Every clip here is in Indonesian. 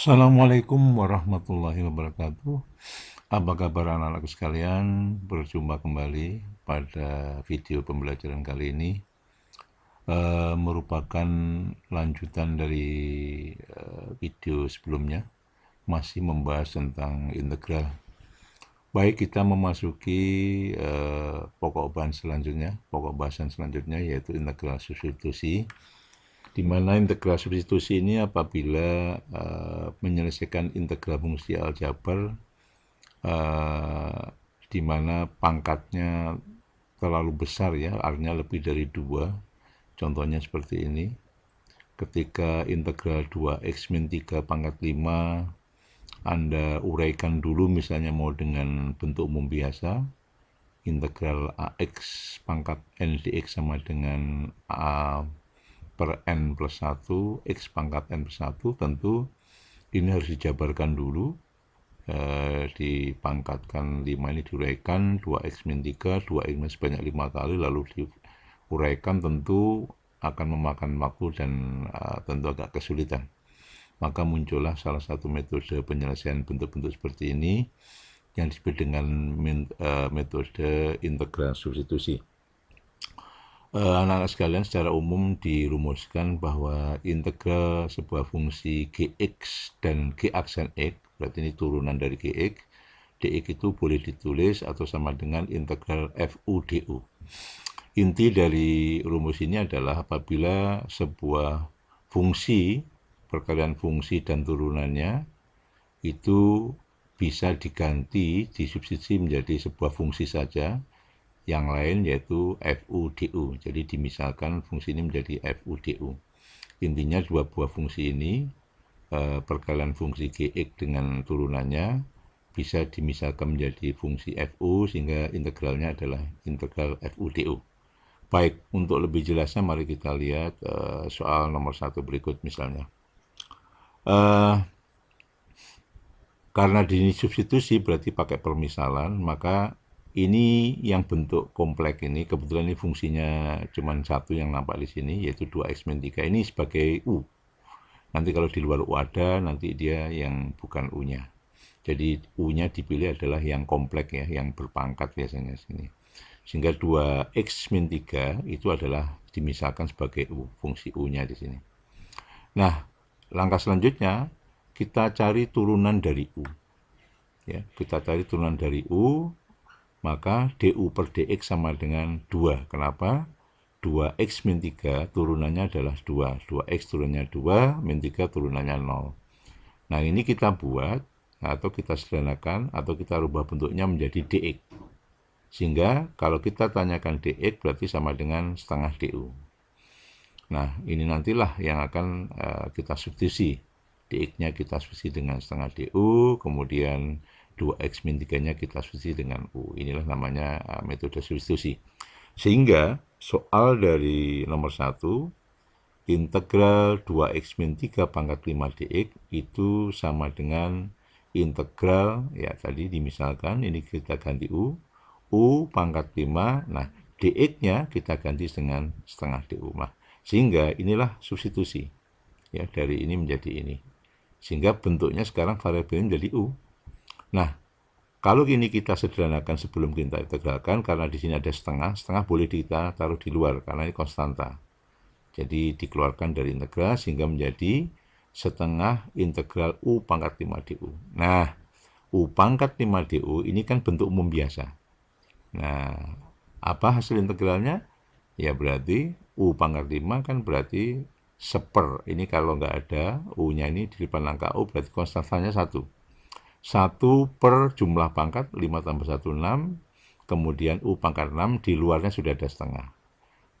Assalamualaikum warahmatullahi wabarakatuh. Apa kabar anak-anakku sekalian? Berjumpa kembali pada video pembelajaran kali ini. Merupakan lanjutan dari video sebelumnya, masih membahas tentang integral. Baik, kita memasuki pokok bahasan selanjutnya yaitu integral substitusi, di mana integral substitusi ini apabila menyelesaikan integral fungsi aljabar di mana pangkatnya terlalu besar ya, artinya lebih dari 2. Contohnya seperti ini. Ketika integral 2x min 3 pangkat 5 Anda uraikan dulu, misalnya mau dengan bentuk umum biasa, integral ax pangkat n dx sama dengan a per n plus 1, x pangkat n plus 1, tentu ini harus dijabarkan dulu. Dipangkatkan 5 ini diuraikan, 2x min 3, 2x min sebanyak 5 kali, lalu diuraikan, tentu akan memakan waktu dan tentu agak kesulitan. Maka muncullah salah satu metode penyelesaian bentuk-bentuk seperti ini yang disebut dengan metode integral substitusi. Anak-anak sekalian, secara umum dirumuskan bahwa integral sebuah fungsi gx dan g aksen x, berarti ini turunan dari gx, dx itu boleh ditulis atau sama dengan integral fu du. Inti dari rumus ini adalah apabila sebuah fungsi, perkalian fungsi dan turunannya itu bisa diganti, disubstitusi menjadi sebuah fungsi saja, yang lain yaitu fu du. Jadi dimisalkan fungsi ini menjadi fu du. Intinya dua buah fungsi ini, perkalian fungsi gx dengan turunannya, bisa dimisalkan menjadi fungsi fu sehingga integralnya adalah integral fu du. Baik, untuk lebih jelasnya mari kita lihat soal nomor 1 berikut misalnya. Karena disubstitusi berarti pakai permisalan, maka ini yang bentuk kompleks ini, kebetulan ini fungsinya cuma satu yang nampak di sini, yaitu 2x min 3, ini sebagai u. Nanti kalau di luar u ada, nanti dia yang bukan u-nya. Jadi u-nya dipilih adalah yang kompleks ya, yang berpangkat biasanya sini. Sehingga 2x min 3 itu adalah dimisalkan sebagai u, fungsi u-nya di sini. Nah, langkah selanjutnya kita cari turunan dari u. Ya, kita cari turunan dari u, maka du per dx sama dengan 2. Kenapa? 2x min 3 turunannya adalah 2. 2x turunannya 2, min 3 turunannya 0. Nah, ini kita buat, atau kita sederhanakan, atau kita rubah bentuknya menjadi dx. Sehingga kalau kita tanyakan dx berarti sama dengan setengah du. Nah, ini nantilah yang akan kita substitusi. Dx-nya kita substitusi dengan setengah du, kemudian 2x min 3-nya kita substitusi dengan u. Inilah namanya metode substitusi. Sehingga soal dari nomor 1, integral 2x min 3 pangkat 5 dx itu sama dengan integral, ya tadi dimisalkan, ini kita ganti u pangkat 5, nah dx-nya kita ganti dengan setengah du. Nah, sehingga inilah substitusi, ya dari ini menjadi ini. Sehingga bentuknya sekarang variabelnya menjadi u. Nah, kalau ini kita sederhanakan sebelum kita integralkan, karena di sini ada setengah, setengah boleh kita taruh di luar, karena ini konstanta. Jadi dikeluarkan dari integral sehingga menjadi setengah integral u pangkat 5 du. Nah, u pangkat 5 du ini kan bentuk umum biasa. Nah, apa hasil integralnya? Ya berarti u pangkat 5 kan berarti seper. Ini kalau nggak ada u-nya ini di depan angka u, berarti konstantanya 1. 1 per jumlah pangkat, 5 tambah 1, 6. Kemudian u pangkat 6, di luarnya sudah ada setengah.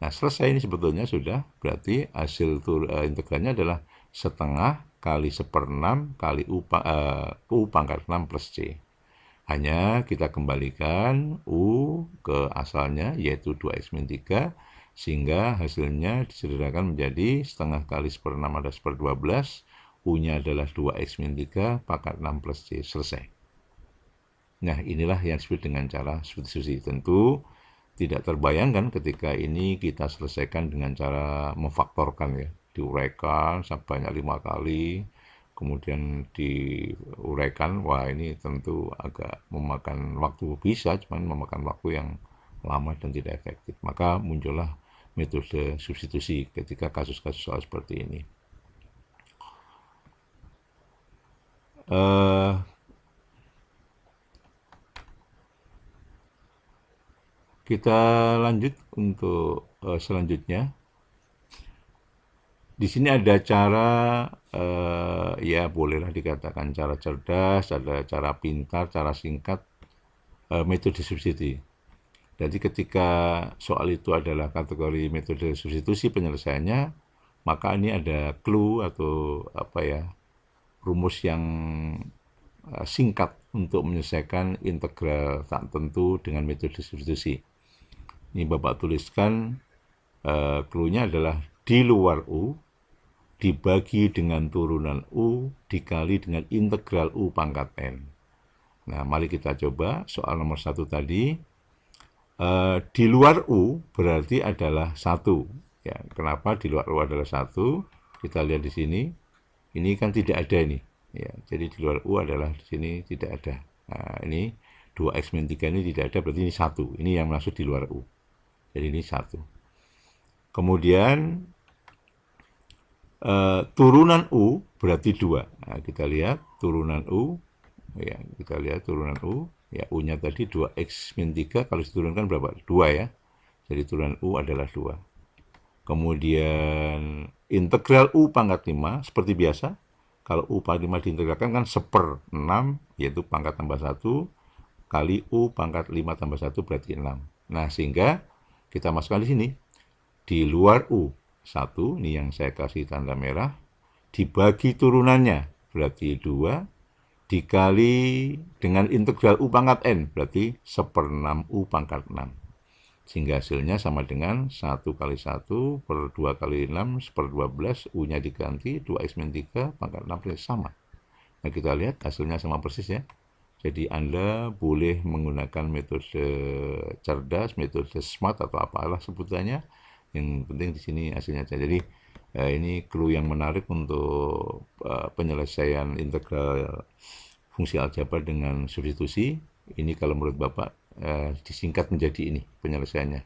Nah, selesai ini sebetulnya sudah, berarti hasil integralnya adalah setengah kali 1/6 kali u pangkat 6 plus c. Hanya kita kembalikan u ke asalnya, yaitu 2x min 3, sehingga hasilnya disederhanakan menjadi setengah kali 1/6 ada 1/12, u-nya adalah 2x min 3 pangkat 6 plus c, selesai. Nah, inilah yang disebut dengan cara substitusi. Tentu tidak terbayangkan ketika ini kita selesaikan dengan cara memfaktorkan ya, diuraikan sebanyak 5 kali, kemudian diuraikan, wah ini tentu agak memakan waktu, bisa, cuman memakan waktu yang lama dan tidak efektif. Maka muncullah metode substitusi ketika kasus-kasus soal seperti ini. Kita lanjut untuk selanjutnya. Di sini ada cara, ya bolehlah dikatakan cara cerdas, ada cara pintar, cara singkat, metode substitusi. Jadi ketika soal itu adalah kategori metode substitusi penyelesaiannya, maka ini ada clue atau rumus yang singkat untuk menyelesaikan integral tak tentu dengan metode substitusi. Ini Bapak tuliskan, clue-nya adalah di luar U dibagi dengan turunan U dikali dengan integral U pangkat N. Nah, mari kita coba soal nomor 1 tadi. Di luar U berarti adalah 1. Ya, kenapa di luar U adalah 1? Kita lihat di sini. Ini kan tidak ada ini. Ya, jadi di luar U adalah di sini tidak ada. Nah, ini 2x min 3 ini tidak ada, berarti ini 1. Ini yang masuk di luar U. Jadi ini 1. Kemudian turunan U berarti 2. Nah, kita lihat turunan U. Ya, kita lihat turunan U. Ya, U-nya tadi 2x min 3, kalau diturunkan berapa? 2 ya. Jadi turunan U adalah 2. Kemudian integral U pangkat 5, seperti biasa. Kalau U pangkat 5 diintegralkan kan 1/6, yaitu pangkat tambah 1, kali U pangkat 5 tambah 1 berarti 6. Nah, sehingga kita masukkan di sini. Di luar U, 1, ini yang saya kasih tanda merah, dibagi turunannya, berarti 2, dikali dengan integral U pangkat N, berarti 1/6 U pangkat 6. Sehingga hasilnya sama dengan 1 kali 1 per 2 kali 6 per 12, U-nya diganti, 2x min 3 pangkat 6 persis sama. Nah, kita lihat hasilnya sama persis ya. Jadi Anda boleh menggunakan metode cerdas, metode smart atau apalah sebutannya. Yang penting di sini hasilnya saja. Jadi ini clue yang menarik untuk penyelesaian integral fungsi aljabar dengan substitusi. Ini kalau menurut Bapak disingkat menjadi ini penyelesaiannya.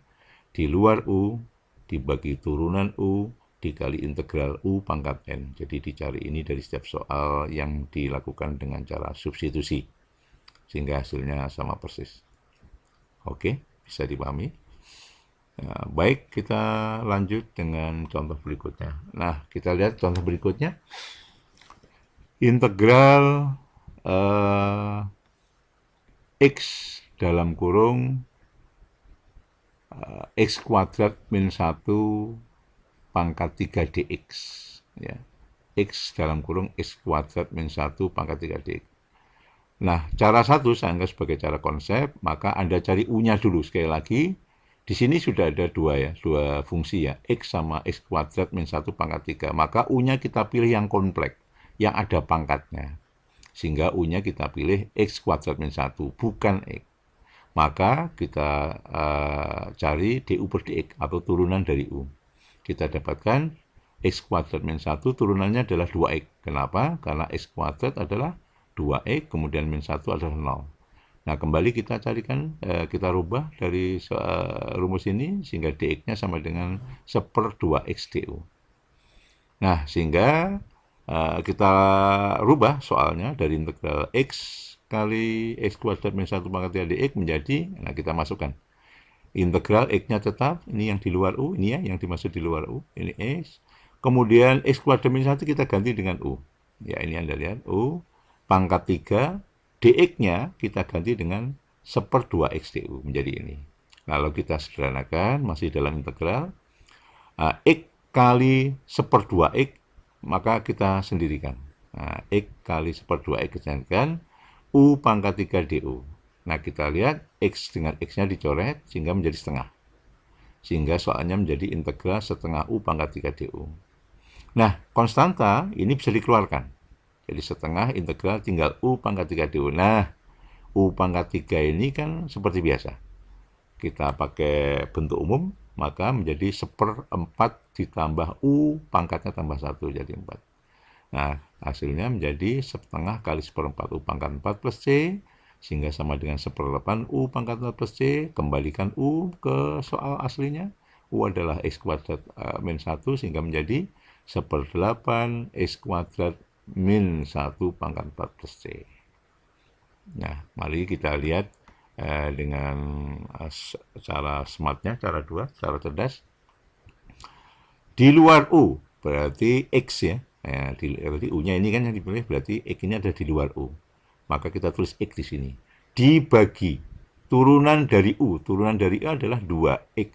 Di luar U dibagi turunan U dikali integral U pangkat N. Jadi dicari ini dari setiap soal yang dilakukan dengan cara substitusi. Sehingga hasilnya sama persis. Oke, bisa dipahami? Nah, baik, kita lanjut dengan contoh berikutnya. Nah, kita lihat contoh berikutnya. Integral X dalam kurung X kuadrat min 1 pangkat 3 dx. Ya. X dalam kurung X kuadrat min 1 pangkat 3 dx. Nah, cara satu saya anggap sebagai cara konsep, maka Anda cari U-nya dulu. Sekali lagi, di sini sudah ada dua fungsi ya, X sama X kuadrat min 1 pangkat 3. Maka U-nya kita pilih yang kompleks, yang ada pangkatnya. Sehingga U-nya kita pilih X kuadrat min 1, bukan X. Maka kita cari DU per DX atau turunan dari U. Kita dapatkan X kuadrat min 1 turunannya adalah 2X. Kenapa? Karena X kuadrat adalah 2X, kemudian min 1 adalah 0. Nah, kembali kita carikan, kita rubah dari rumus ini, sehingga dx-nya sama dengan 1/2x du. Nah, sehingga kita rubah soalnya dari integral x kali x kuadrat min 1 pangkat 3 dx menjadi, nah kita masukkan. Integral x-nya tetap, ini yang di luar U, ini ya, yang dimaksud di luar U, ini x. Kemudian x kuadrat min 1 kita ganti dengan U. Ya, ini Anda lihat, U pangkat 3, dx-nya kita ganti dengan 1/2x du menjadi ini. Kalau kita sederhanakan, masih dalam integral, x kali 1/2x, maka kita sendirikan. Nah, x kali 1/2x kita sendirikan, U pangkat 3 du. Nah, kita lihat x dengan x-nya dicoret, sehingga menjadi setengah. Sehingga soalnya menjadi integral setengah U pangkat 3 du. Nah, konstanta ini bisa dikeluarkan. Jadi setengah integral tinggal U pangkat 3 du. Nah, U pangkat 3 ini kan seperti biasa. Kita pakai bentuk umum, maka menjadi 1/4 ditambah U pangkatnya tambah 1, jadi 4. Nah, hasilnya menjadi setengah kali 1/4 U pangkat 4 plus C, sehingga sama dengan 1/8 U pangkat 4 plus C. Kembalikan U ke soal aslinya. U adalah X kuadrat min 1, sehingga menjadi 1/8 X kuadrat min 1 pangkat 4 plus C. Nah, mari kita lihat dengan cara smartnya, cara 2, cara cerdas. Di luar U, berarti X ya. Nah, berarti U-nya ini kan yang dipilih, berarti X ini ada di luar U. Maka kita tulis X di sini. Dibagi turunan dari U. Turunan dari U adalah 2X.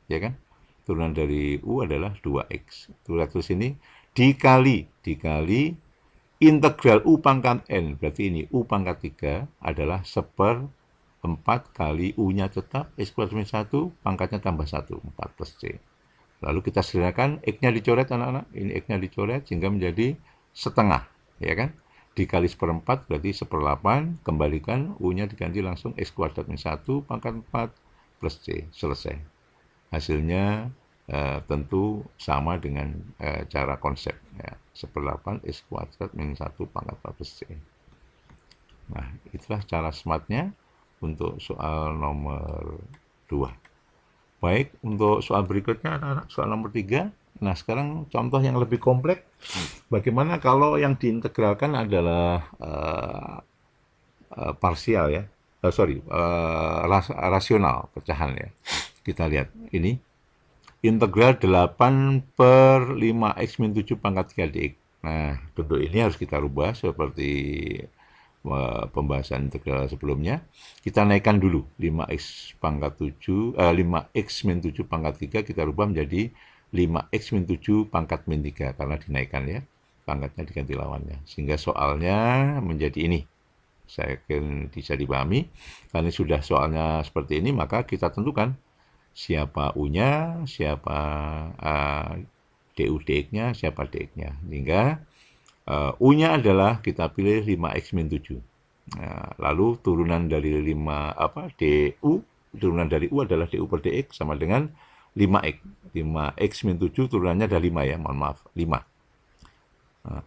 Ya kan? Turunan dari U adalah 2X. Kita tulis ini dikali integral U pangkat N. Berarti ini U pangkat 3 adalah 1/4 kali U-nya tetap X kuadrat min 1, pangkatnya tambah 1, 4 plus C. Lalu kita sederhanakan, X-nya dicoret anak-anak, ini X-nya dicoret sehingga menjadi setengah, ya kan? Dikali 1/4 berarti 1/8, kembalikan, U-nya diganti langsung X kuadrat min 1 pangkat 4 plus C, selesai. Hasilnya tentu sama dengan cara konsep, ya. 1/8 X kuadrat min 1 pangkat 4 plus C. Nah, itulah cara smartnya untuk soal nomor 2. Baik, untuk soal berikutnya anak-anak, soal nomor 3. Nah, sekarang contoh yang lebih kompleks. Bagaimana kalau yang diintegralkan adalah parsial ya. Rasional, pecahan ya. Kita lihat, ini integral 8/5x min 7 pangkat 3 dx. Nah, bentuk ini harus kita rubah seperti pembahasan integral sebelumnya. Kita naikkan dulu 5x min 7 pangkat 3 kita rubah menjadi 5x min 7 pangkat min 3 karena dinaikkan ya. Pangkatnya diganti lawannya. Sehingga soalnya menjadi ini. Saya yakin bisa dipahami. Karena sudah soalnya seperti ini, maka kita tentukan siapa U-nya, siapa DU dx-nya, siapa dx-nya. Sehingga U-nya adalah kita pilih 5x min 7. Nah, lalu turunan dari turunan dari U adalah DU per dx sama dengan 5x. 5x min 7 turunannya ada 5 ya, mohon maaf, 5.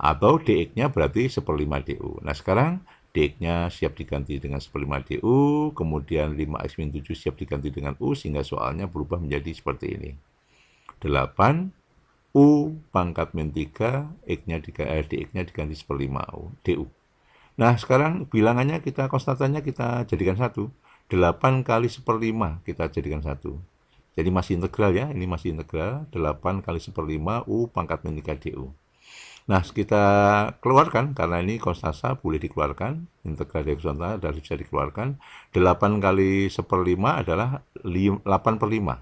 Atau dx-nya berarti 1/5 DU. Nah, sekarang dx-nya siap diganti dengan 1/5 DU, kemudian 5x min 7 siap diganti dengan U, sehingga soalnya berubah menjadi seperti ini. 8 U pangkat min 3, dx-nya diganti 1/5 DU. Nah, sekarang bilangannya konstantannya kita jadikan 1. 8 kali 1/5 kita jadikan 1. Jadi masih integral ya, ini masih integral. 8 kali 1/5 U pangkat min 3 DU. Nah, kita keluarkan, karena ini konstanta boleh dikeluarkan. Integral dari konstanta dari bisa dikeluarkan. 8 kali 1/5 adalah 8/5.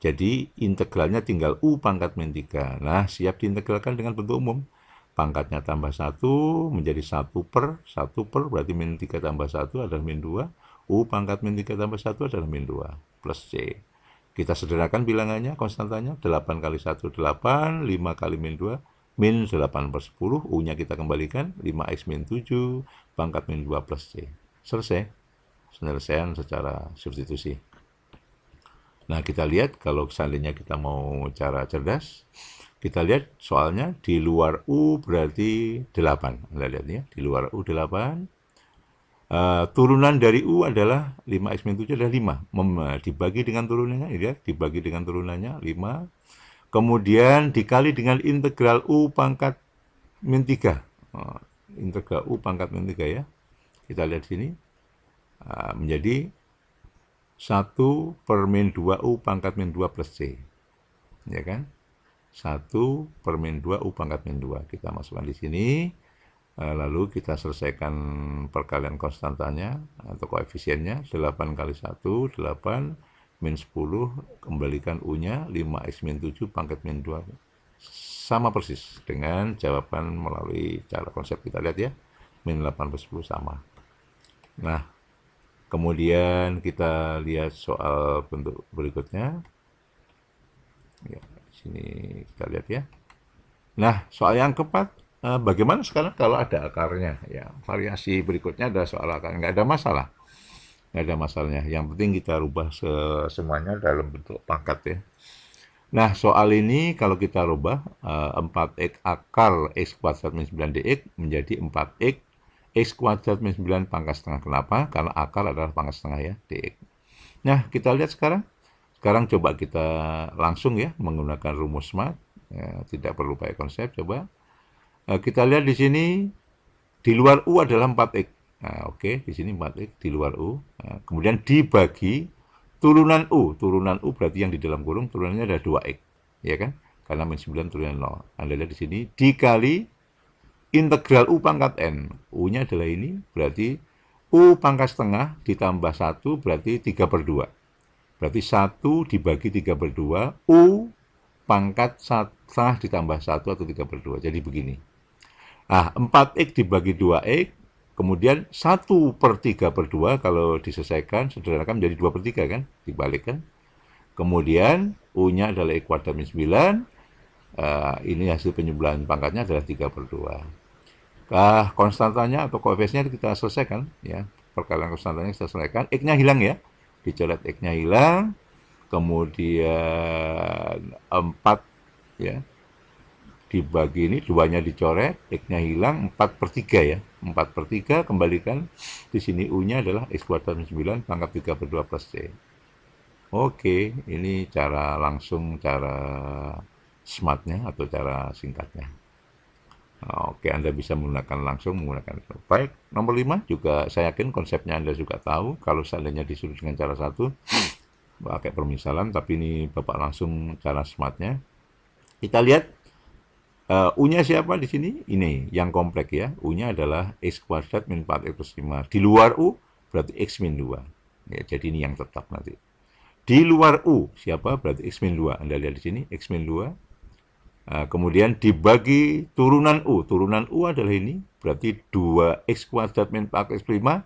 Jadi integralnya tinggal U pangkat min 3. Nah, siap diintegralkan dengan bentuk umum. Pangkatnya tambah 1 menjadi 1 per berarti min 3 tambah 1 adalah min 2. U pangkat min 3 tambah 1 adalah min 2 plus C. Kita sederhanakan bilangannya, konstantanya. 8 kali 1, 8. 5 kali min 2, min 8/10. U-nya kita kembalikan. 5x min 7, pangkat min 2 plus C. Selesai. Penyelesaian secara substitusi. Nah, kita lihat kalau seandainya kita mau cara cerdas, kita lihat soalnya di luar U berarti 8. Anda lihat ya, di luar U 8. Turunan dari U adalah 5x min 7 adalah 5. Dibagi dengan turunannya, ya, dibagi dengan turunannya 5. Kemudian dikali dengan integral U pangkat min 3. Integral U pangkat min 3 ya. Kita lihat sini. Menjadi 1 per min 2U pangkat min 2 plus C. Ya kan? 1 per min 2U pangkat min 2. Kita masukkan di sini. Lalu kita selesaikan perkalian konstantanya atau koefisiennya. 8 kali 1, 8 min 10. Kembalikan U-nya 5x min 7 pangkat min 2. Sama persis dengan jawaban melalui cara konsep kita lihat ya. Min 8 per 10 sama. Nah, kemudian kita lihat soal bentuk berikutnya. Ya, sini kita lihat ya. Nah, soal yang keempat, bagaimana sekarang kalau ada akarnya? Ya, variasi berikutnya ada soal akar. Nggak ada masalah. Nggak ada masalahnya. Yang penting kita rubah semuanya dalam bentuk pangkat ya. Nah, soal ini kalau kita rubah 4x akar x kuadrat min 9dx menjadi 4x x kuadrat min 9 pangkat setengah. Kenapa? Karena akar adalah pangkat setengah ya, dx. Nah, kita lihat sekarang. Sekarang coba kita langsung ya menggunakan rumus smart. Ya, tidak perlu pakai konsep, coba. Kita lihat di sini di luar U adalah 4x. Nah, oke, di sini 4x di luar U. Nah, kemudian dibagi turunan U. Turunan U berarti yang di dalam kurung turunannya ada 2x. Ya kan? Karena min 9 turunan 0. Anda lihat di sini dikali integral U pangkat N. U-nya adalah ini, berarti U pangkat setengah ditambah 1 berarti 3/2. Berarti 1 dibagi 3/2, U pangkat setengah ditambah 1 atau 3/2. Jadi begini. Nah, 4x dibagi 2x, kemudian 1/3/2 kalau diselesaikan, sederhanakan menjadi 2/3 kan, dibalikkan. Kemudian U-nya adalah X kuadrat min 9, ini hasil penyembelahan pangkatnya adalah 3/2. Konstantanya atau koefisiennya kita selesaikan, ya. Perkalian konstantanya kita selesaikan, X-nya hilang ya, dicoret X-nya hilang, kemudian 4 ya, dibagi ini, 2-nya dicoret, X-nya hilang, 4/3 ya. 4/3 kembalikan, di sini U-nya adalah X kuadrat min 9 pangkat 3/2 plus C. Oke, ini cara langsung, cara smartnya atau cara singkatnya. Oke, Anda bisa menggunakan langsung menggunakan itu. Baik, nomor 5 juga saya yakin konsepnya Anda juga tahu. Kalau seandainya disuruh dengan cara satu, pakai permisalan, tapi ini Bapak langsung cara smartnya. Kita lihat U-nya siapa di sini? Ini yang kompleks ya. U-nya adalah X kuadrat min 4X plus 5. Di luar U berarti X min 2. Ya, jadi ini yang tetap nanti. Di luar U siapa? Berarti X min 2. Anda lihat di sini X min 2. Kemudian dibagi turunan U. Turunan U adalah ini. Berarti 2X kuadrat min 4X plus 5.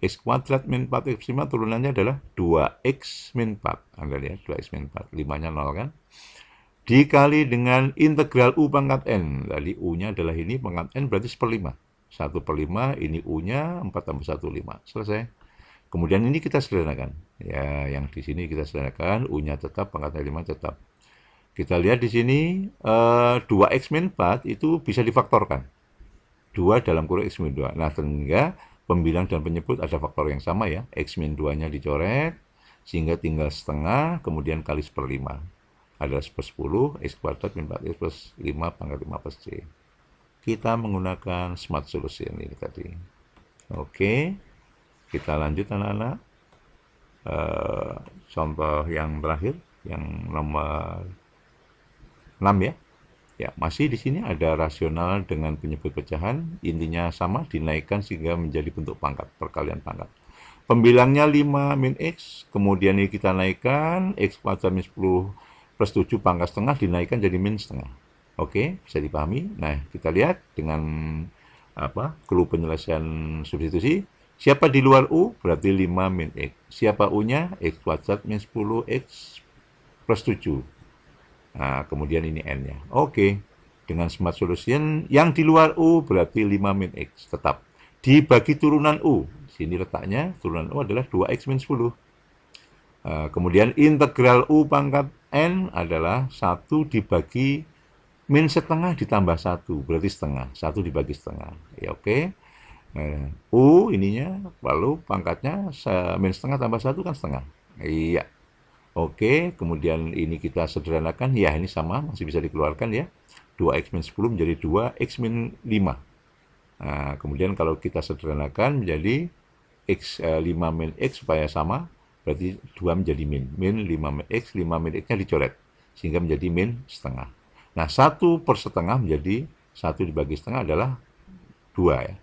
X kuadrat min 4X plus 5 turunannya adalah 2X min 4. Anda lihat 2X min 4. 5-nya 0 kan? Dikali dengan integral U pangkat N. Tadi U-nya adalah ini, pangkat N berarti 1/5. 1/5, ini U-nya, 4 tambah 1, 5. Selesai. Kemudian ini kita sederhanakan. Ya, yang di sini kita sederhanakan, U-nya tetap, pangkat 5 tetap. Kita lihat di sini, 2X min 4 itu bisa difaktorkan. 2 dalam kurung X min 2. Nah, sehingga pembilang dan penyebut ada faktor yang sama ya. X min 2-nya dicoret, sehingga tinggal setengah, kemudian kali 1/5. Ada 10, X kuadrat min 4X plus 5 pangkat 5 plus C. Kita menggunakan smart solution ini tadi. Oke, kita lanjut anak-anak. Contoh yang terakhir, yang nomor 6 ya. Ya, masih di sini ada rasional dengan penyebut pecahan, intinya sama, dinaikkan sehingga menjadi bentuk pangkat, perkalian pangkat. Pembilangnya 5 min X, kemudian ini kita naikkan, X kuadrat min 10 plus 7 pangkat setengah dinaikkan jadi min setengah. Oke, bisa dipahami. Nah, kita lihat dengan clue penyelesaian substitusi. Siapa di luar U? Berarti 5 min X. Siapa U-nya? X kuadrat min 10X plus 7. Nah, kemudian ini N-nya. Oke, dengan smart solution, yang di luar U berarti 5 min X. Tetap. Dibagi turunan U. Sini letaknya, turunan U adalah 2X min 10. Kemudian integral U pangkat N adalah 1 dibagi min setengah ditambah 1, berarti setengah. 1 dibagi setengah. Ya, oke. U ininya, lalu pangkatnya min setengah tambah 1 kan setengah. Iya. Oke, kemudian ini kita sederhanakan. Ya, ini sama, masih bisa dikeluarkan ya. 2X min 10 menjadi 2X min 5. Nah, kemudian kalau kita sederhanakan menjadi X 5 min X supaya sama, berarti 2 menjadi min. Min 5 min X, 5 min X-nya dicoret. Sehingga menjadi min setengah. Nah, 1/setengah menjadi 1 dibagi setengah adalah 2 ya.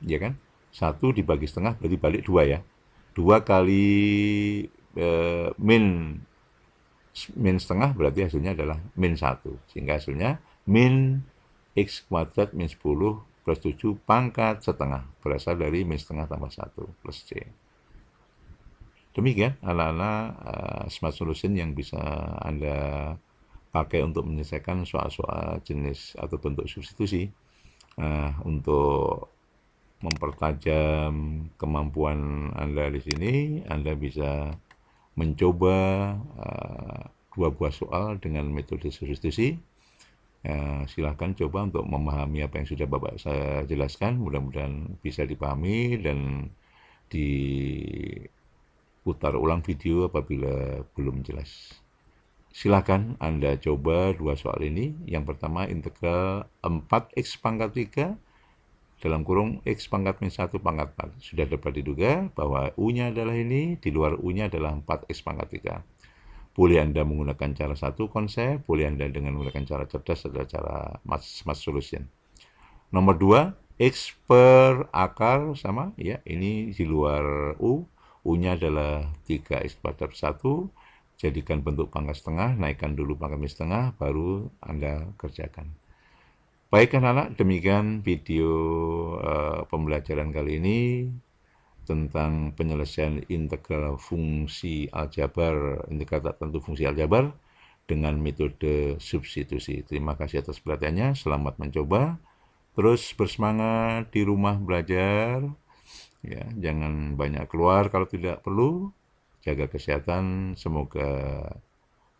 Ya kan? 1 dibagi setengah berarti balik 2 ya. 2 kali min setengah berarti hasilnya adalah min 1. Sehingga hasilnya min X kuadrat min 10 plus 7 pangkat setengah. Berasal dari min setengah tambah 1 plus C. Demikian anak-anak smart solution yang bisa Anda pakai untuk menyelesaikan soal-soal jenis atau bentuk substitusi. Untuk mempertajam kemampuan Anda di sini, Anda bisa mencoba 2 buah soal dengan metode substitusi. Silahkan coba untuk memahami apa yang sudah Bapak saya jelaskan, mudah-mudahan bisa dipahami dan diputar ulang video apabila belum jelas. Silakan Anda coba 2 soal ini. Yang pertama integral 4x pangkat 3 dalam kurung x pangkat min 1 pangkat 4. Sudah dapat diduga bahwa U-nya adalah ini, di luar U-nya adalah 4x pangkat 3. Boleh Anda menggunakan cara satu konsep, boleh Anda dengan menggunakan cara cerdas adalah cara math solution. Nomor 2, X per akar sama, ya ini di luar U, U-nya adalah 3X kuadrat 1, jadikan bentuk pangkat setengah, naikkan dulu pangkat min setengah, baru Anda kerjakan. Baik anak-anak, demikian video pembelajaran kali ini tentang penyelesaian integral fungsi aljabar, integral tak tentu fungsi aljabar dengan metode substitusi. Terima kasih atas perhatiannya, selamat mencoba. Terus bersemangat di rumah belajar, ya, jangan banyak keluar kalau tidak perlu. Jaga kesehatan, semoga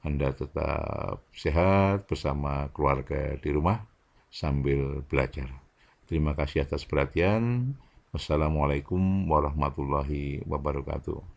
Anda tetap sehat bersama keluarga di rumah sambil belajar. Terima kasih atas perhatian. Wassalamualaikum warahmatullahi wabarakatuh.